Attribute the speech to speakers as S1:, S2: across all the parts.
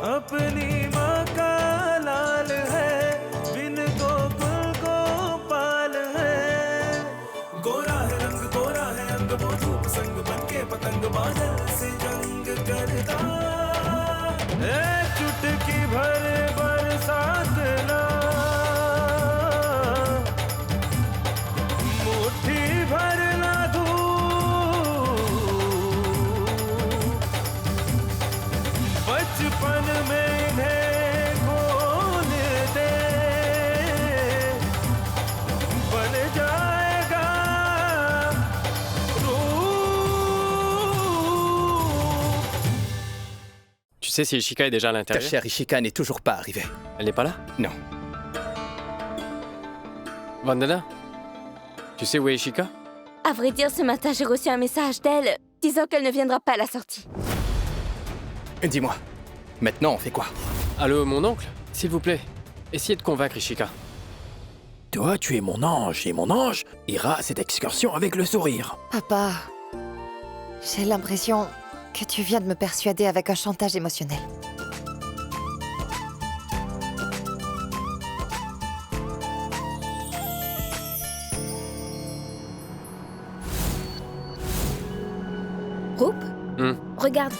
S1: अपनी माँ का लाल है, बिन गोकुल गोपाल है। गोरा है रंग, गोरा है अंग, वो धूप संग बनके पतंग बादल से जंग करता। चुटकी भर बरसात ना, मुट्ठी भर ना धूप, बचपन में इन्हें खोल दे, बन जाएगा रूप।
S2: Tu sais si Ishika est déjà à
S3: Ta
S2: l'intérieur?
S3: chère Ishika n'est toujours pas arrivée.
S2: Elle n'est pas là?
S3: Non.
S2: Vandana? Tu sais où est Ishika?
S4: À vrai dire, ce matin, j'ai reçu un message d'elle disant qu'elle ne viendra pas à la sortie.
S3: Dis-moi, maintenant on fait quoi?
S2: Allô, mon oncle? S'il vous plaît, essayez de convaincre Ishika.
S5: Toi, tu es mon ange, et mon ange ira à cette excursion avec le sourire.
S6: Papa, j'ai l'impression que tu viens de me persuader avec un chantage émotionnel.
S7: Roop,
S2: Hmm.
S7: regarde,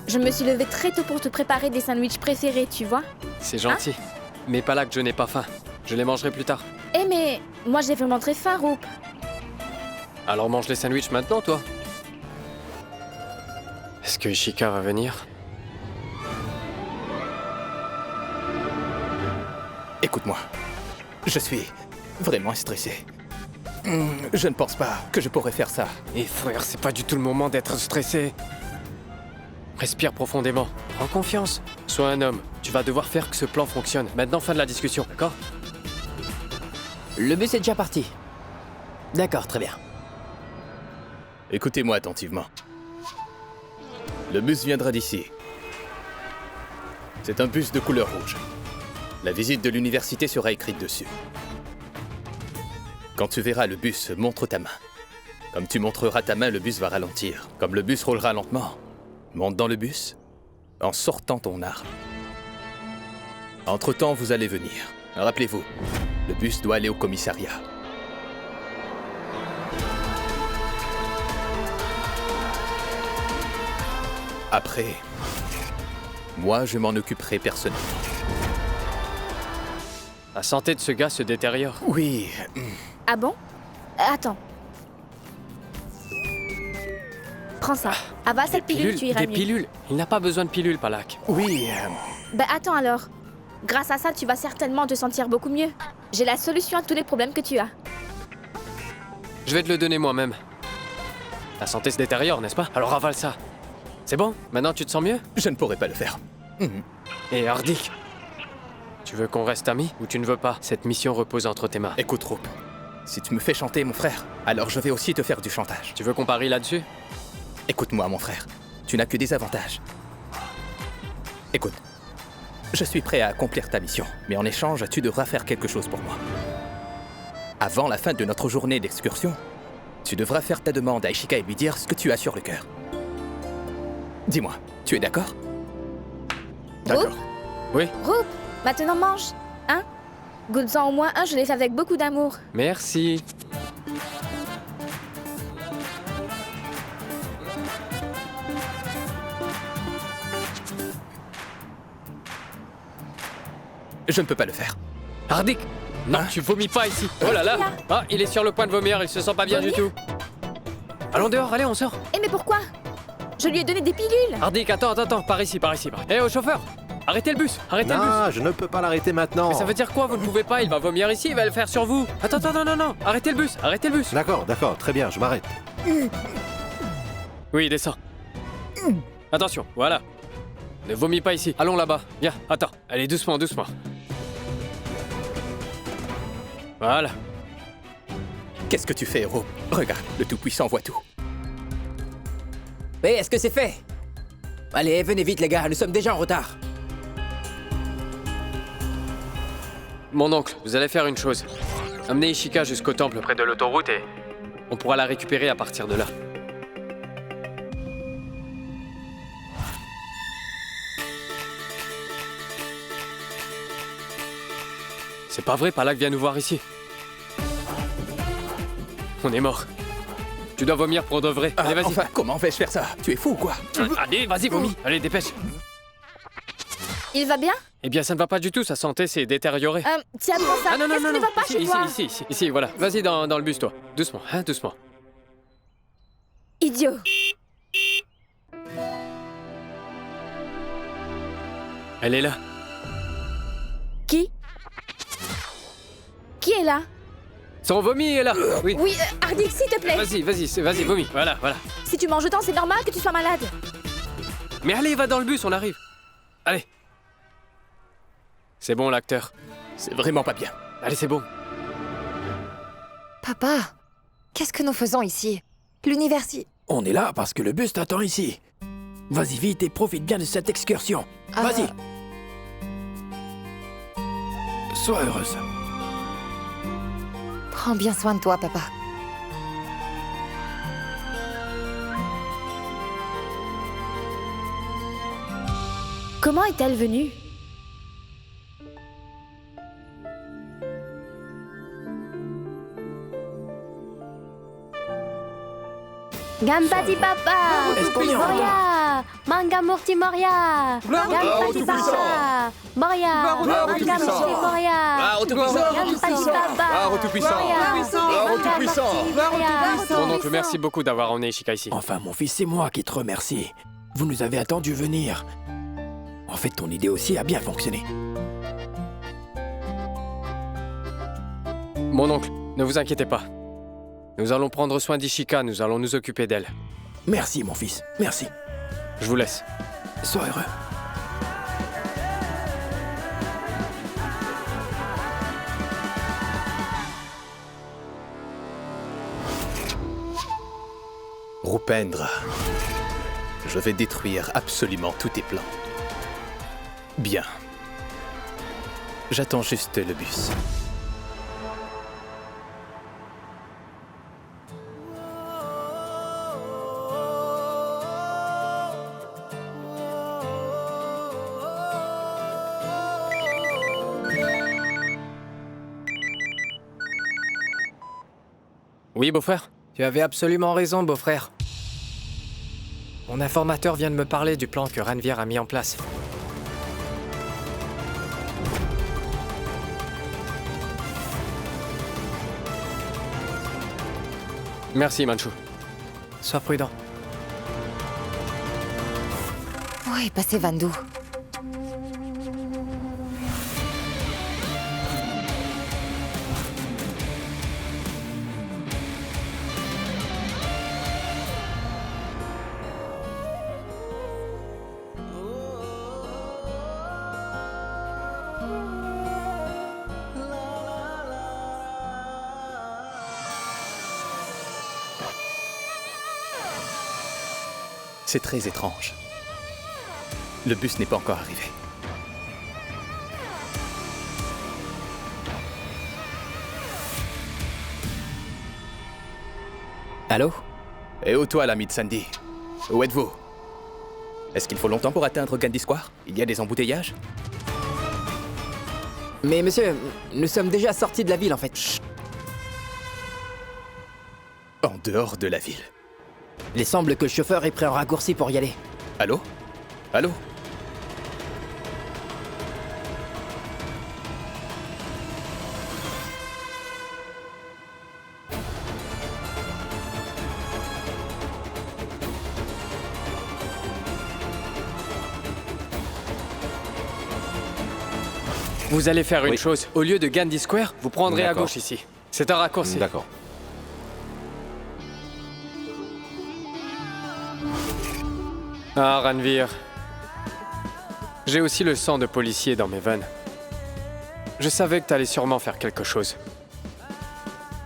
S7: je me suis levée très tôt pour te préparer des sandwichs préférés, tu vois.
S2: C'est gentil. Mais pas là que je n'ai pas faim. Je les mangerai plus tard.
S7: Eh mais, moi j'ai vraiment très faim, Roop.
S2: Alors mange les sandwichs maintenant, toi. Est-ce que Ishika va venir?
S3: Écoute-moi, je suis vraiment stressé. Je ne pense pas que je pourrais faire ça.
S2: Et frère, c'est pas du tout le moment d'être stressé. Respire profondément. Prends confiance. Sois un homme. Tu vas devoir faire que ce plan fonctionne. Maintenant, fin de la discussion, d'accord?
S5: Le bus est déjà parti. D'accord, très bien.
S3: Écoutez-moi attentivement. Le bus viendra d'ici. C'est un bus de couleur rouge. La visite de l'université sera écrite dessus. Quand tu verras le bus, montre ta main. Comme tu montreras ta main, le bus va ralentir. Comme le bus roulera lentement, monte dans le bus en sortant ton arme. Entre-temps, vous allez venir. Rappelez-vous, le bus doit aller au commissariat. Après, moi, je m'en occuperai personnellement.
S2: La santé de ce gars se détériore.
S3: Oui,
S7: Ah bon? Attends. Prends ça. Avale cette pilule, tu iras
S2: Des
S7: mieux.
S2: pilules. Il n'a pas besoin de pilules, Palak.
S3: oui.
S7: Ben attends alors. Grâce à ça, tu vas certainement te sentir beaucoup mieux. J'ai la solution à tous les problèmes que tu as.
S2: Je vais te le donner moi-même. Ta santé se détériore, n'est-ce pas? Alors avale ça. C'est bon? Maintenant, tu te sens mieux?
S3: Je ne pourrai pas le faire.
S2: Et Hardik, tu veux qu'on reste amis ou tu ne veux pas? Cette mission repose entre tes mains.
S3: Écoute, Roop, si tu me fais chanter, mon frère, alors je vais aussi te faire du chantage.
S2: Tu veux qu'on parie là-dessus?
S3: Écoute-moi, mon frère, tu n'as que des avantages. Écoute, je suis prêt à accomplir ta mission, mais en échange, tu devras faire quelque chose pour moi. Avant la fin de notre journée d'excursion, tu devras faire ta demande à Ishika et lui dire ce que tu as sur le cœur. Dis-moi, tu es d'accord? D'accord.
S2: Oui.
S7: Roop, maintenant mange. Hein? Goûte-en au moins un, je l'ai fait avec beaucoup d'amour.
S2: Merci.
S3: Je ne peux pas le faire.
S2: Hardik! Non,
S3: Hein?
S2: tu vomis pas ici. Oh là là! Ah, il est sur le point de vomir, il se sent pas bien du tout. Allons dehors, allez, on sort.
S7: Eh mais pourquoi? Je lui ai donné des pilules.
S2: Hardik, attends, par ici. Eh, au chauffeur! Arrêtez le bus! Arrêtez le bus!
S8: Non, je ne peux pas l'arrêter maintenant.
S2: Mais ça veut dire quoi? Vous ne pouvez pas, il va vomir ici, il va le faire sur vous! Attends, non! Arrêtez le bus!
S8: D'accord, très bien, je m'arrête.
S2: Oui, descends. Attention, voilà. Ne vomis pas ici. Allons là-bas. Viens, attends. Allez, doucement. Voilà.
S3: Qu'est-ce que tu fais, héros? Regarde, le Tout-Puissant voit tout.
S5: Oui, est-ce que c'est fait? Allez, venez vite les gars, nous sommes déjà en retard.
S2: Mon oncle, vous allez faire une chose. Amenez Ishika jusqu'au temple près de l'autoroute et on pourra la récupérer à partir de là. C'est pas vrai, Palak vient nous voir ici. On est mort. Tu dois vomir pour de vrai. Allez, vas-y.
S3: Enfin, comment vais-je faire ça? Tu es fou ou quoi?
S2: Allez, vas-y, vomis. Allez, dépêche.
S7: Il va bien?
S2: Eh bien, ça ne va pas du tout. Sa santé s'est détériorée.
S7: Tiens, prends ça.
S2: Ah non, non,
S7: Qu'est-ce
S2: non,
S7: qui ne
S2: non.
S7: va pas chez toi?
S2: Ici, voilà. Vas-y dans le bus, toi. Doucement, hein, doucement.
S7: Idiot.
S2: Elle est là.
S7: Qui? Qui est là?
S2: Son vomi est là. Oui.
S7: Oui, Hardik, s'il te plaît.
S2: Vas-y, vomis. Voilà.
S7: Si tu manges autant, c'est normal que tu sois malade.
S2: Mais allez, va dans le bus, on arrive. Allez. C'est bon, l'acteur.
S3: C'est vraiment pas bien.
S2: Allez, c'est bon.
S6: Papa, qu'est-ce que nous faisons ici? L'université...
S9: On est là parce que le bus t'attend ici. Vas-y vite et profite bien de cette excursion. Vas-y. Sois heureuse.
S6: Prends bien soin de toi, papa.
S7: Comment est-elle venue?
S10: Gambati papa!
S9: Est-ce qu'on est en
S10: Moria! Manga Murti Moria! Gambati papa! Moria! Manga Murti Moria! Gambati papa!
S2: Mon oncle, merci beaucoup d'avoir emmené Ishika ici.
S9: Enfin, mon fils, c'est moi qui te remercie. Vous nous avez attendu venir. En fait, ton idée aussi a bien fonctionné.
S2: Mon oncle, ne vous inquiétez pas. Nous allons prendre soin d'Ishika, nous allons nous occuper d'elle.
S9: Merci, mon fils. Merci.
S2: Je vous laisse.
S9: Sois heureux.
S3: Rupendra, je vais détruire absolument tous tes plans. Bien. J'attends juste le bus.
S2: Oui, beau-frère?
S5: Tu avais absolument raison, beau-frère. Mon informateur vient de me parler du plan que Ranveer a mis en place.
S2: Merci, Manchu.
S5: Sois prudent.
S6: Où est passé Vandu?
S3: C'est très étrange. Le bus n'est pas encore arrivé.
S5: Allô?
S3: Et où toi, l'ami de Sandy? Où êtes-vous? Est-ce qu'il faut longtemps pour atteindre Gandhi Square? Il y a des embouteillages?
S5: Mais monsieur, nous sommes déjà sortis de la ville en fait. Chut.
S3: En dehors de la ville.
S5: Il semble que le chauffeur ait pris un raccourci pour y aller.
S3: Allô? Allô?
S2: Vous allez faire une
S8: Oui.
S2: chose. Au lieu de Gandhi Square, vous prendrez à
S8: D'accord.
S2: gauche ici. C'est un raccourci.
S8: D'accord.
S2: Ah, Ranveer. J'ai aussi le sang de policier dans mes veines. Je savais que t'allais sûrement faire quelque chose.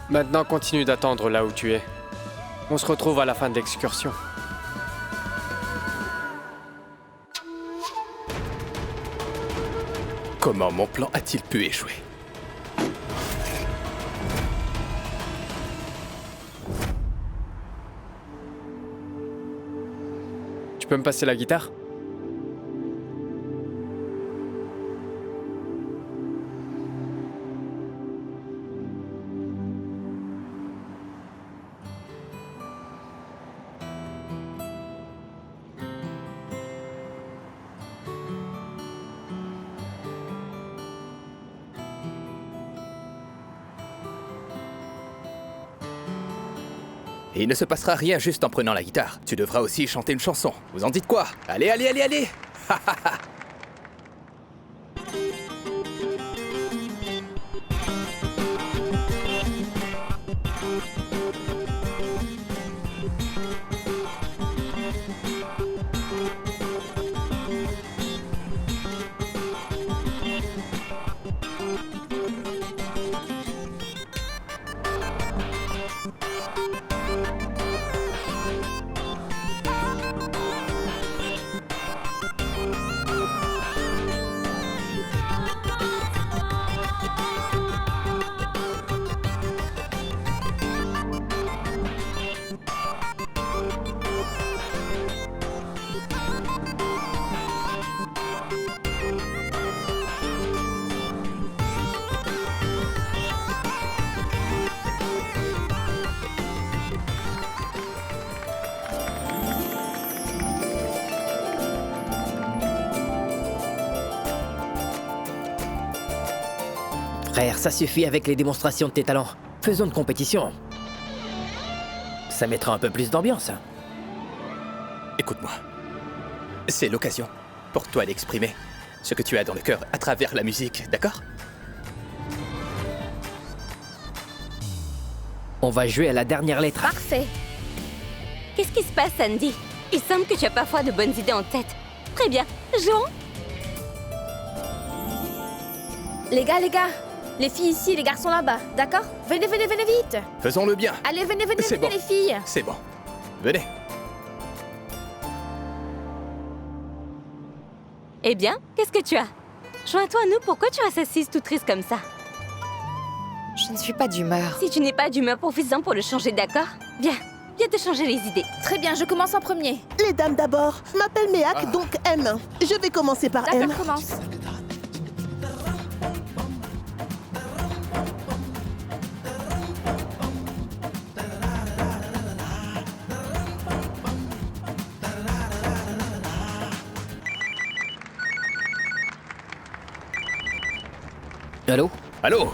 S2: Maintenant, continue d'attendre là où tu es. On se retrouve à la fin de l'excursion.
S3: Comment mon plan a-t-il pu échouer?
S2: Tu peux me passer la guitare?
S3: Et il ne se passera rien juste en prenant la guitare. Tu devras aussi chanter une chanson. Vous en dites quoi? Allez, allez, allez, allez.
S9: Frère, ça suffit avec les démonstrations de tes talents. Faisons une compétition. Ça mettra un peu plus d'ambiance.
S3: Écoute-moi. C'est l'occasion pour toi d'exprimer ce que tu as dans le cœur à travers la musique, d'accord?
S9: On va jouer à la dernière lettre.
S7: Parfait.
S4: Qu'est-ce qui se passe, Sandy? Il semble que tu as parfois de bonnes idées en tête. Très bien, jouons.
S7: Les gars, les filles ici, les garçons là-bas, d'accord? Venez, venez, venez vite.
S3: Faisons-le bien.
S7: Allez, venez, venez,
S3: C'est
S7: venez
S3: bon.
S7: les filles.
S3: C'est bon. Venez.
S4: Eh bien, qu'est-ce que tu as? Joins-toi à nous, pourquoi tu restes assise toute triste comme ça?
S6: Je ne suis pas d'humeur.
S4: Si tu n'es pas d'humeur, profites-en pour le changer, d'accord? Viens te changer les idées.
S7: Très bien, je commence en premier.
S11: Les dames d'abord. Je m'appelle Méac, donc M. Je vais commencer par M.
S7: D'accord, commence.
S9: Allô?
S3: Allô?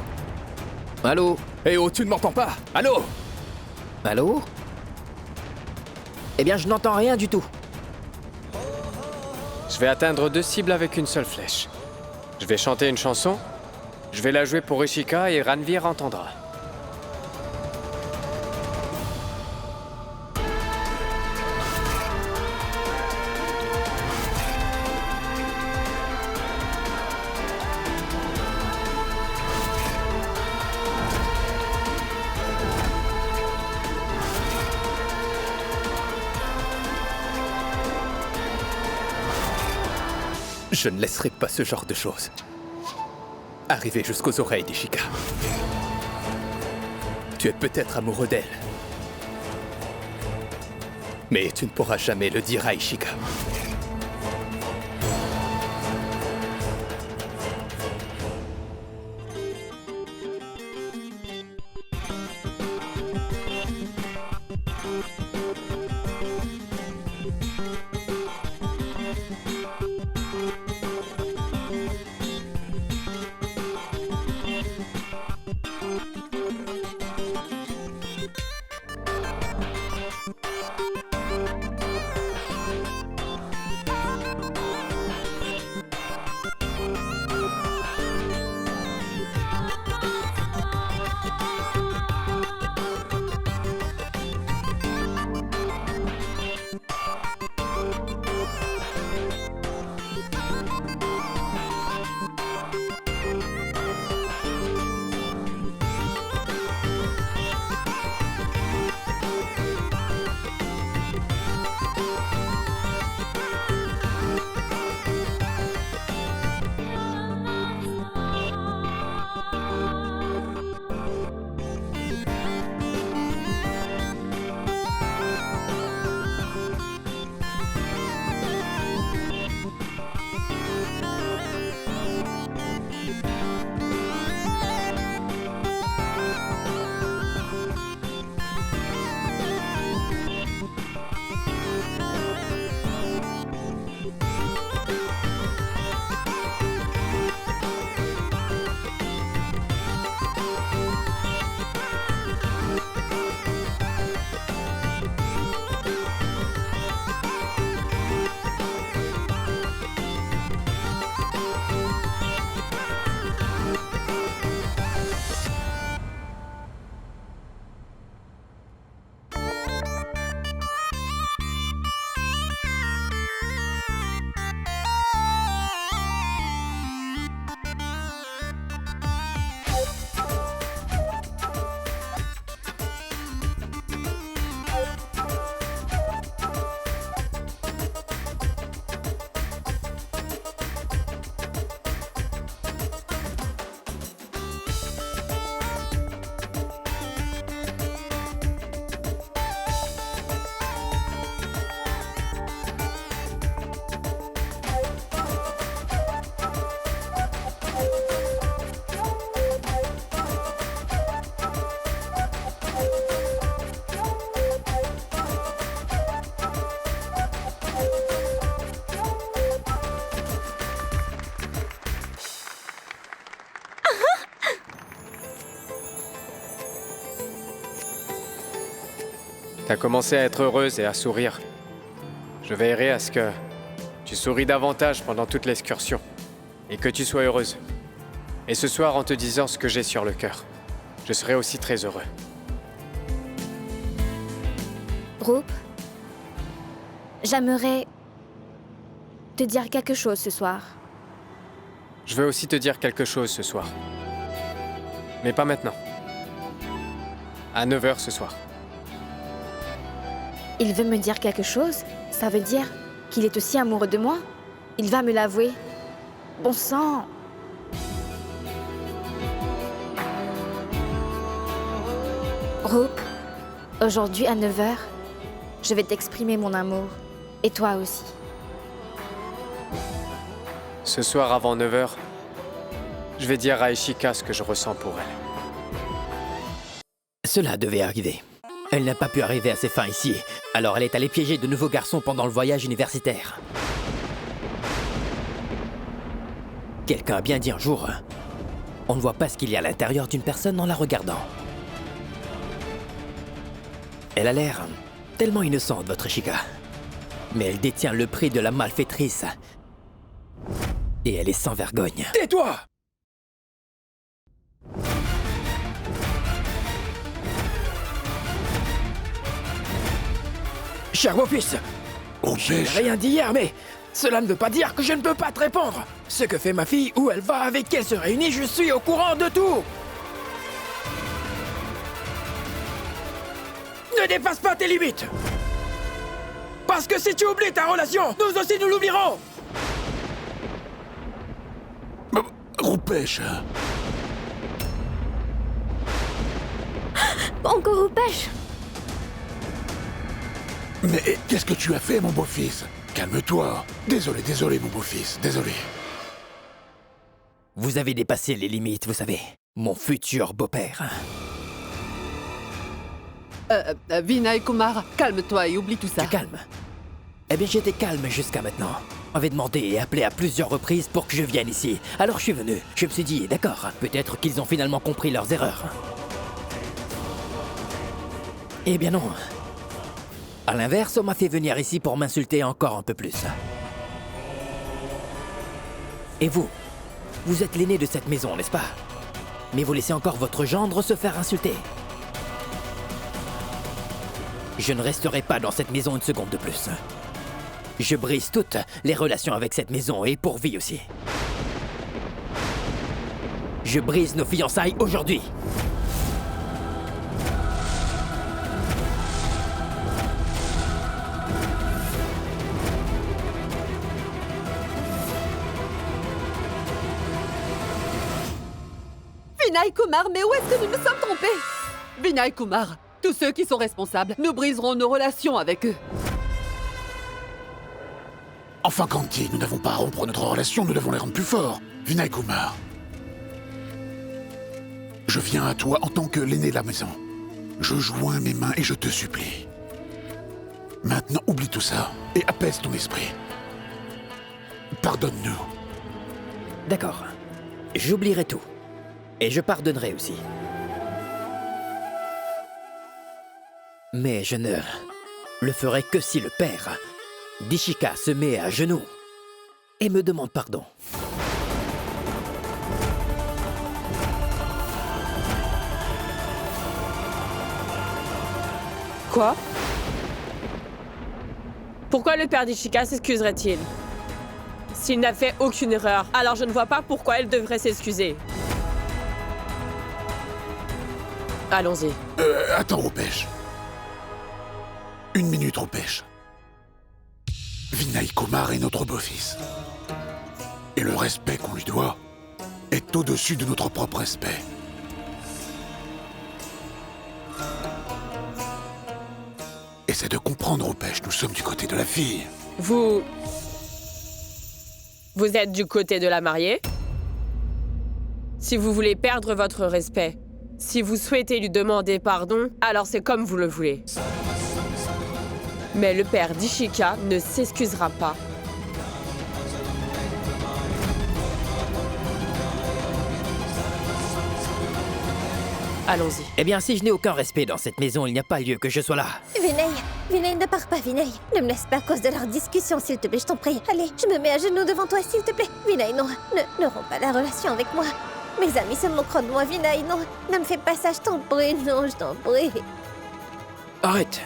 S9: Allô?
S3: Eh oh, tu ne m'entends pas? Allô?
S9: Allô? Eh bien, je n'entends rien du tout.
S2: Je vais atteindre 2 cibles avec une seule flèche. Je vais chanter une chanson, je vais la jouer pour Ishika et Ranveer entendra.
S3: Je ne laisserai pas ce genre de choses arriver jusqu'aux oreilles d'Ishika. Tu es peut-être amoureux d'elle, mais tu ne pourras jamais le dire à Ishika.
S2: T'as commencé à être heureuse et à sourire. Je veillerai à ce que tu souris davantage pendant toute l'excursion et que tu sois heureuse. Et ce soir, en te disant ce que j'ai sur le cœur, je serai aussi très heureux.
S7: Roop, j'aimerais te dire quelque chose ce soir.
S2: Je veux aussi te dire quelque chose ce soir. Mais pas maintenant. À 9h ce soir.
S7: Il veut me dire quelque chose? Ça veut dire qu'il est aussi amoureux de moi? Il va me l'avouer. Bon sang! Roop, aujourd'hui à 9h, je vais t'exprimer mon amour. Et toi aussi.
S2: Ce soir avant 9h, je vais dire à Ishika ce que je ressens pour elle.
S9: Cela devait arriver. Elle n'a pas pu arriver à ses fins ici, alors elle est allée piéger de nouveaux garçons pendant le voyage universitaire. Quelqu'un a bien dit un jour, on ne voit pas ce qu'il y a à l'intérieur d'une personne en la regardant. Elle a l'air tellement innocente, votre Ishika. Mais elle détient le prix de la malfaitrice. Et elle est sans vergogne.
S3: Tais-toi!
S9: Cher beau-fils, je n'ai rien dit hier, mais cela ne veut pas dire que je ne peux pas te répondre. Ce que fait ma fille, où elle va, avec qui elle se réunit, je suis au courant de tout. Ne dépasse pas tes limites. Parce que si tu oublies ta relation, nous aussi nous l'oublierons.
S12: Roupesh.
S10: Encore Roupesh.
S12: Mais qu'est-ce que tu as fait, mon beau-fils? Calme-toi. Désolé, mon beau-fils, désolé.
S9: Vous avez dépassé les limites, vous savez. Mon futur beau-père.
S13: Vinay Kumar, calme-toi et oublie tout ça.
S9: Calme. Eh bien, j'étais calme jusqu'à maintenant. On m'avait demandé et appelé à plusieurs reprises pour que je vienne ici. Alors je suis venu. Je me suis dit, d'accord, peut-être qu'ils ont finalement compris leurs erreurs. Eh bien non. À l'inverse, on m'a fait venir ici pour m'insulter encore un peu plus. Et vous? Vous êtes l'aîné de cette maison, n'est-ce pas? Mais vous laissez encore votre gendre se faire insulter. Je ne resterai pas dans cette maison une seconde de plus. Je brise toutes les relations avec cette maison et pour vie aussi. Je brise nos fiançailles aujourd'hui.
S13: Vinay Kumar, mais où est-ce que nous nous sommes trompés? Vinay Kumar, tous ceux qui sont responsables, nous briserons nos relations avec eux.
S12: Enfin, Kanti, nous n'avons pas à rompre notre relation, nous devons les rendre plus forts. Vinay Kumar. Je viens à toi en tant que l'aîné de la maison. Je joins mes mains et je te supplie. Maintenant, oublie tout ça et apaise ton esprit. Pardonne-nous.
S9: D'accord. J'oublierai tout. Et je pardonnerai aussi. Mais je ne le ferai que si le père d'Ishika se met à genoux et me demande pardon.
S14: Quoi? Pourquoi le père d'Ishika s'excuserait-il? S'il n'a fait aucune erreur, alors je ne vois pas pourquoi elle devrait s'excuser. Allons-y.
S12: Attends, Roupesh. Une minute, Roupesh. Vinay Kumar est notre beau-fils. Et le respect qu'on lui doit est au-dessus de notre propre respect. Essaie de comprendre, Roupesh, nous sommes du côté de la fille.
S14: Vous êtes du côté de la mariée? Si vous voulez perdre votre respect, si vous souhaitez lui demander pardon, alors c'est comme vous le voulez. Mais le père d'Ishika ne s'excusera pas. Allons-y.
S9: Eh bien, si je n'ai aucun respect dans cette maison, il n'y a pas lieu que je sois là.
S10: Vinay, ne pars pas, Vinay. Ne me laisse pas à cause de leur discussion, s'il te plaît, je t'en prie. Allez, je me mets à genoux devant toi, s'il te plaît. Vinay, non, ne romps pas la relation avec moi. Mes amis se moqueront de moi, Vinay, non. Ne me fais pas ça, je t'en prie, non, je t'en prie.
S9: Arrête.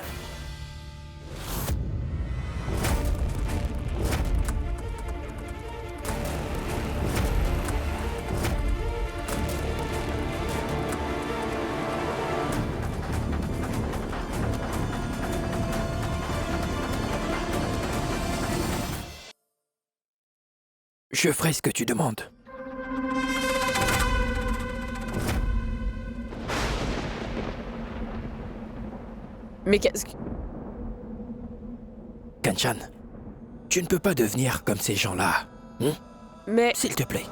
S9: Je ferai ce que tu demandes.
S14: Mais qu'est-ce que...
S9: Kanchan, tu ne peux pas devenir comme ces gens-là.
S14: Mais...
S9: S'il te plaît.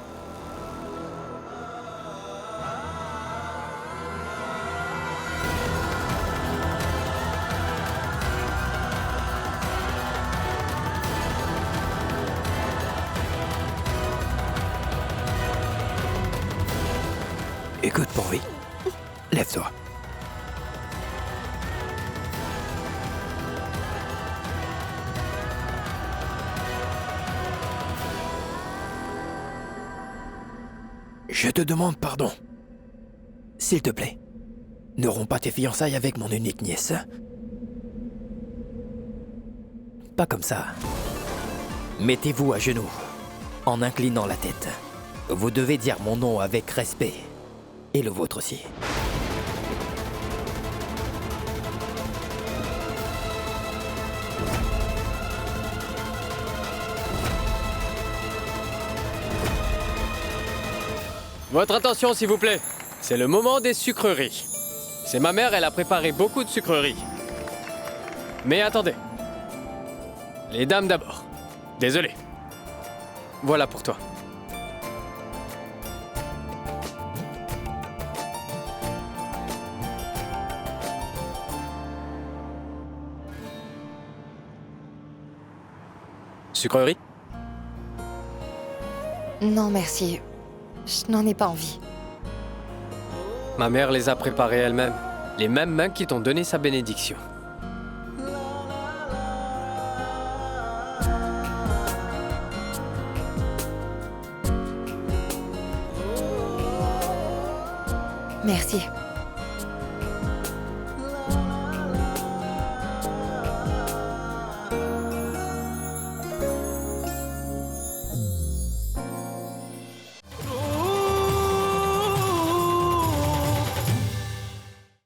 S9: Écoute, Pourvi. Lève-toi. Je te demande pardon. S'il te plaît, ne romps pas tes fiançailles avec mon unique nièce. Pas comme ça. Mettez-vous à genoux, en inclinant la tête. Vous devez dire mon nom avec respect. Et le vôtre aussi.
S2: Votre attention, s'il vous plaît. C'est le moment des sucreries. C'est ma mère, elle a préparé beaucoup de sucreries. Mais attendez. Les dames d'abord. Désolé. Voilà pour toi. Sucreries?
S6: Non, merci. Je n'en ai pas envie.
S2: Ma mère les a préparées elle-même. Les mêmes mains qui t'ont donné sa bénédiction.
S6: Merci.